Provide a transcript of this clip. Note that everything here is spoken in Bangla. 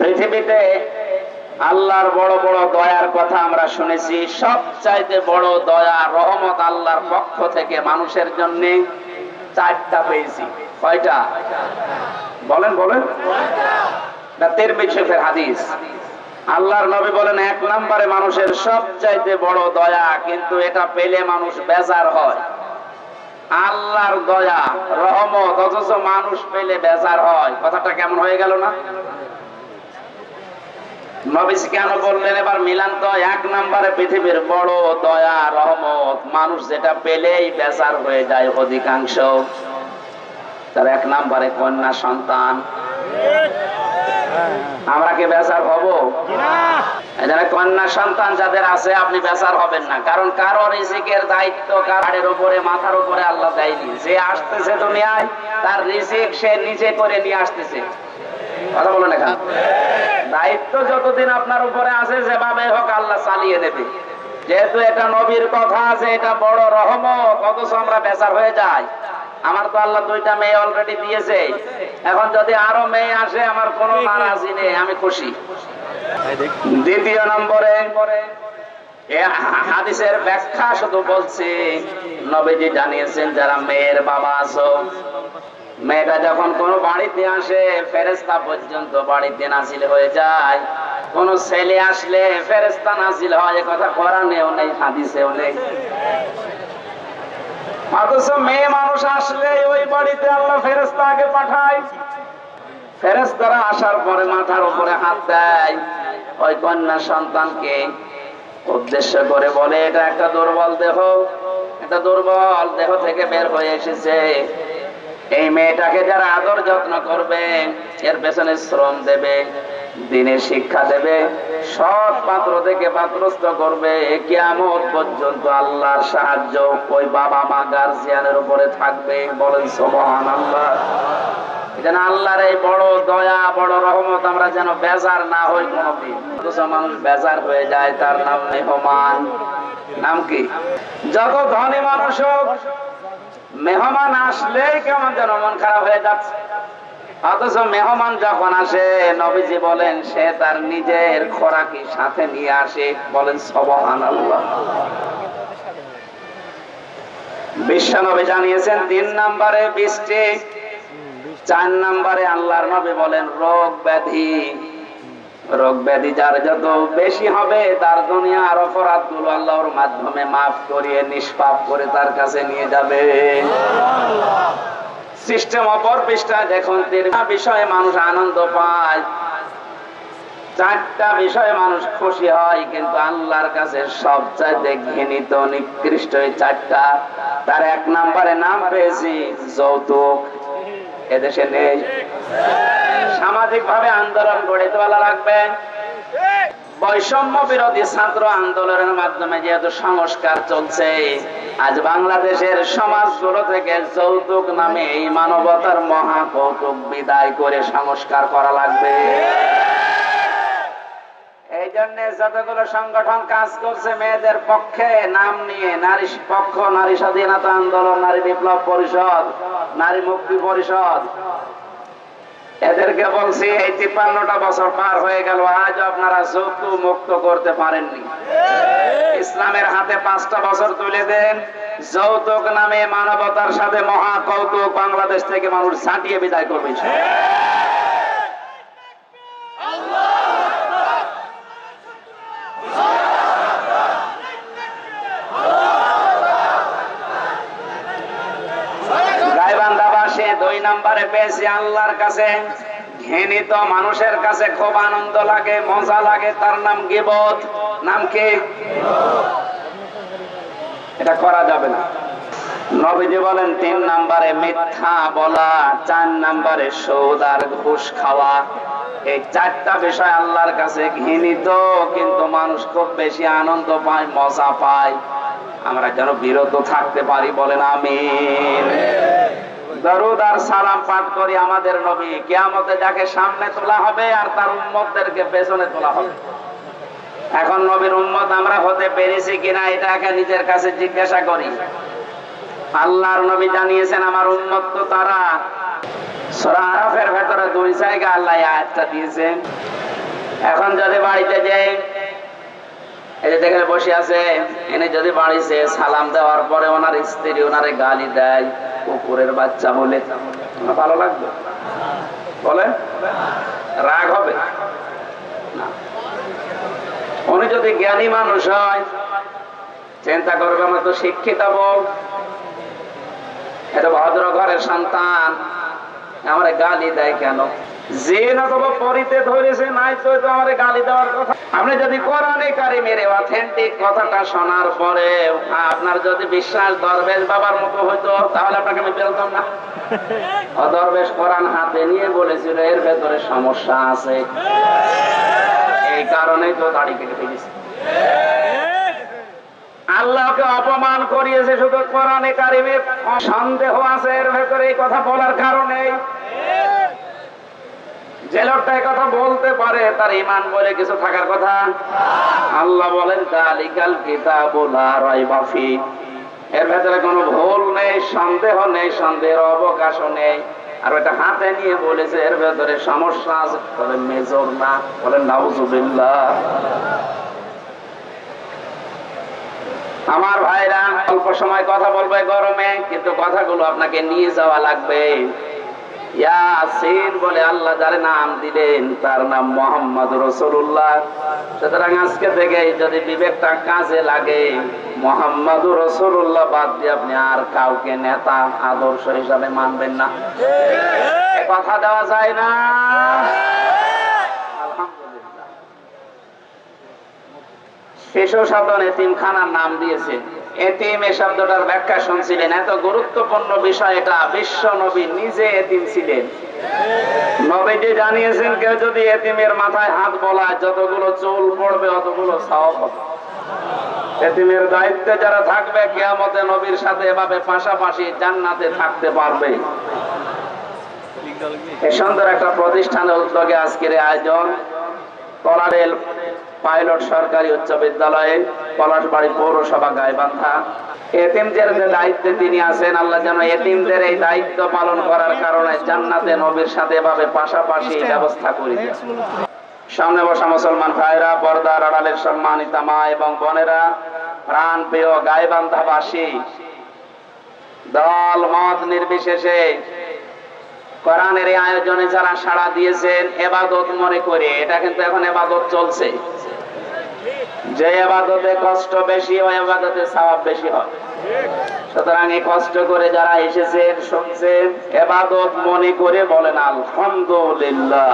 পৃথিবীতে আল্লাহর বড় বড় দয়ার কথা আমরা শুনেছি। সবচাইতে বড় দয়া রহমত আল্লাহর পক্ষ থেকে মানুষের জন্য চারটা পেয়েছি। কয়টা বলেন বলেন? তিরমিজি শরীফের হাদিস। আল্লাহর নবী বলেন, এক নম্বরে মানুষের সবচাইতে বড় দয়া, কিন্তু এটা পেলে মানুষ বেজার হয়। আল্লাহর দয়া রহমত, অথচ মানুষ পেলে বেজার হয়। কথাটা কেমন হয়ে গেল না? নবীজি কেন বললেন? এবার মিলান তো। এক নম্বরে পৃথিবীর বড় দয়া রহমত, মানুষ যেটা পেলেই বেজার হয়ে যায় অধিকাংশ। তার এক নম্বরে কন্যা সন্তান। আমরা কি বেজার হব? কন্যা সন্তান যাদের আছে আপনি বেজার হবেন না, কারণ কারো রিজিকের দায়িত্ব কারের উপরে, মাথার উপরে আল্লাহ দেয়নি। যে আসতেছে দুনিয়ায় তার রিজিক সে নিজে করে নিয়ে আসতেছে। কথা বলেন এখন। দায়িত্ব যতদিন আপনার উপরে আছে, যেভাবে হোক আল্লাহ চালিয়ে দেবে। যেহেতু এটা নবীর কথা আছে, এটা বড় রহমত, অথচ আমরা বেজার হয়ে যাই। আমার তো আল্লাহ দুইটা মেয়ে অলরেডি দিয়েছে, এখন যদি আরো মেয়ে আসে আমার কোনো নারাজি নেই, আমি খুশি। দ্বিতীয় নম্বরে হাদিসের ব্যাখ্যা শুধু বলছি, নবীজি জানিয়েছেন যারা মেয়ের বাবা আছো, মেয়েটা যখন কোন বাড়িতে আসে ফেরেশতা পর্যন্ত বাড়িতে নাজিল হয়ে যায়। কোন ছেলে আসলে ফেরেশতা নাজিল হয়, এ কথা কোরআনেও নেই, হাদিসেও নেই। অথচ মেয়ে মানুষ আসলে ওই বাড়িতে আল্লাহ ফেরেশতা আগে পাঠায়। ফেরেশতারা আসার পরে মাথার উপরে হাত দেয়, ওই কন্যা সন্তানকে উদ্দেশ্য করে বলে, এটা একটা দুর্বল দেহ, এটা দুর্বল দেহ থেকে বের হয়ে এসেছে। এই মেয়েটাকে যারা আদর যত্ন করবে, এর পেছনে শ্রম দেবে, দিনের শিক্ষা দেবে, সৎ পাত্র থেকে পাত্রস্থ করবে, কিয়ামত পর্যন্ত আল্লাহর সাহায্য ওই বাবা মা গার্জিয়ানের উপরে থাকবে। বলেন সুবহানাল্লাহ। যেন আল্লাহর এই বড় দয়া, বড় রহমত আমরা যেন বেজার না হই কোনদিন। অথচ মানুষ বেজার হয়ে যায়। তার নাম মেহমান। নাম কি? যত ধনী মানুষ হোক, মেহমান আসলেই কেমন যেন মন খারাপ হয়ে যাচ্ছে। অথচ মেহমান যখন আসে, নবীজি বলেন সে তার নিজের খোরাকি সাথে নিয়ে আসে। বলেন সুবহানাল্লাহ। বিশ্বনবী জানিয়েছেন 3 নম্বরে বৃষ্টি, 4 নম্বরে আল্লাহর নবী বলেন রোগ ব্যাধি। রোগ ব্যাধি যার যত বেশি হবে, তার দুনিয়ার অপরাধগুলো আল্লাহর মাধ্যমে মাফ করিয়ে নিষ্পাপ করে তার কাছে নিয়ে যাবে। সিস্টেম অপর পৃষ্ঠায় দেখুন, 3টা বিষয়ে মানুষ আনন্দ পায়, 4টা বিষয়ে মানুষ খুশি হয়, কিন্তু আল্লাহর কাছে সবচাইতে ঘৃণিত নিকৃষ্ট এই 4টা। তার 1 নম্বরে নাম পেয়েছি যৌতুক। এদেশে নেই। সামাজিক ভাবে আন্দোলন গড়ে তোলা লাগবে। বৈষম্য বিরোধী ছাত্র আন্দোলনের মাধ্যমে যেহেতু সংস্কার চলছে, আজ বাংলাদেশের সমাজগুলো থেকে যৌতুক নামে এই মানবতার মহা কৌতুক বিদায় করে সংস্কার করা লাগবে। এই জন্য যতগুলো সংগঠন কাজ করছে মেয়েদের পক্ষে নাম নিয়ে, নারী পক্ষ, নারী স্বাধীনতা আন্দোলন, নারী বিপ্লব পরিষদ, নারী মুক্তি পরিষদ, এদেরকে বলছি এই 53টা বছর পার হয়ে গেল, আজ আপনারা যৌতুক মুক্ত করতে পারেননি। ইসলামের হাতে 5টা বছর তুলে দেন, যৌতুক নামে মানবতার সাথে মহা কৌতুক বাংলাদেশ থেকে মানুষ ছাঁটিয়ে বিদায় করবে। গায়বান্ধাবাসী 2 নম্বরে পেয়েছি আল্লাহর কাছে ঘৃণিত, মানুষের কাছে খুব আনন্দ লাগে, মজা লাগে, তার নাম গীবত। নাম কি? এটা করা যাবে না। নবীজি বলেন 3 নম্বরে মিথ্যা বলা, 4 নম্বরে সুদ আর ঘুষ খাওয়া। এই 4টা বিষয় আল্লাহর কাছে ঘৃণিত, কিন্তু মানুষ খুব বেশি আনন্দ পায়, মজা পায়। আমরা যেন বিরত থাকতে পারি। বলেন আমিন। দরুদ আর সালাম পাঠ করি আমাদের নবী। কিয়ামতে যাকে সামনে তোলা হবে আর তার উম্মতদেরকে পেছনে তোলা হবে। এখন নবীর উম্মত আমরা হতে পেরেছি কিনা এটা একা নিজের কাছে জিজ্ঞাসা করি। আল্লাহর নবী জানিয়েছেন আমার উম্মত তো তারা। সূরা আরাফের ভেতরে 2 জায়গায় আল্লাহ এই আয়াতটা দিয়েছেন। এখন যদি বাড়িতে যাই, এই যে দেখে বসে আছে, এনে যদি বাড়িতে সালাম দেওয়ার পরে ওনার স্ত্রী ওনারে গালি দেয় কুকুরের বাচ্চা বলে, ভালো লাগবে? বলে রাগ হবে না। উনি যদি জ্ঞানী মানুষ হয় চিন্তা করবে আমার তো শিক্ষিত বউ, এটা ভদ্র ঘরের সন্তান, আমার গালি দেয় কেন? জিন অথবা পরিতে ধরেছে নাই তো আমার গালি দেওয়ার কথা। আপনি যদি কোরআনে কারিমের অথেন্টিক কথাটা শোনার পরে আপনার যদি বিশ্বাস দরবেশ বাবার মতো হইতো, তাহলে আপনাকে আমি বেরোতাম না। দরবেশ কোরআন হাতে নিয়ে বলেছিল এর ভেতরে সমস্যা আছে, এই কারণেই তো দাড়ি কেটে ফেলেছে। আল্লাহকে অপমান করিয়েছে শুধু কোরআনে কারিমে সন্দেহ আছে এর ভেতরে, এই কথা বলার কারণে। যে লোকটা এই কথা বলতে পারে তার ঈমান বলে কিছু থাকার কথা। আল্লাহ বলেন যালিকাল কিতাবু লা রাইবা ফি, এর ভেতরে কোনো ভুল নেই, সন্দেহ নেই, সন্দেহের অবকাশও নেই। আর ওটা হাতে নিয়ে বলেছে এর ভেতরে সমস্যা আছে, তবে মেজর না। বলেন নাউজুবিল্লাহ। আমার ভাইরা, অল্প সময় কথা বলবে গরমে, কিন্তু কথাগুলো আপনাকে নিয়ে যাওয়া লাগবে। ইয়াসিন বলে আল্লাহ যার নাম দিলেন তার নাম মুহাম্মদ রাসূলুল্লাহ। সুতরাং আজকে থেকে যদি বিবেকটা কাজে লাগে, মুহাম্মদ রাসূলুল্লাহ বাদ দিয়ে আপনি আর কাউকে নেতা আদর্শ হিসাবে মানবেন না। এই কথা দেওয়া যায় না। আলহামদুলিল্লাহ। শিশু সদন এতিমখানার নাম দিয়েছে। এতিম এই শব্দটার ব্যাখ্যা শুনছিলেন, এত গুরুত্বপূর্ণ বিষয় এটা। বিশ্ব নবী নিজে এতিম ছিলেন। নবীজি জানিয়েছেন কেউ যদি এতিমের মাথায় হাত বলায় যতগুলো চুল পড়বে অতগুলো সওয়াব হবে। এতিমের দায়িত্বে যারা থাকবে কিয়ামতে নবীর সাথে এভাবে পাশাপাশি জান্নাতে থাকতে পারবে। এই সুন্দর একটা প্রতিষ্ঠানের উদ্যোগে আজকের আয়োজন। কলারেল পাইলট সরকারি উচ্চ বিদ্যালয়ে, পলাশবাড়ি পৌরসভা, গাইবান্ধা। এতিমদের যে দায়িত্বে তিনি আছেন, আল্লাহ যেন এতিমদের এই দায়িত্ব পালন করার কারণে জান্নাতে নবীর সাথে এভাবে পাশাপাশি ব্যবস্থা করে দেন। সামনে বসা মুসলমান ভাইরা, পর্দার আড়ালের সম্মানিতা মা এবং বোনেরা, প্রাণ প্রিয় গাইবান্ধাবাসী, দল মত নির্বিশেষে কোরআনের এই আয়োজনে যারা সাড়া দিয়েছেন ইবাদত মনে করে, এটা কিন্তু এখন ইবাদত চলছে। যে ইবাদতে কষ্ট বেশি হয় ইবাদতে সওয়াব বেশি হয়। সুতরাং এই কষ্ট করে যারা এসেছেন শুনছেন ইবাদত মনে করে বলেন আলহামদুলিল্লাহ।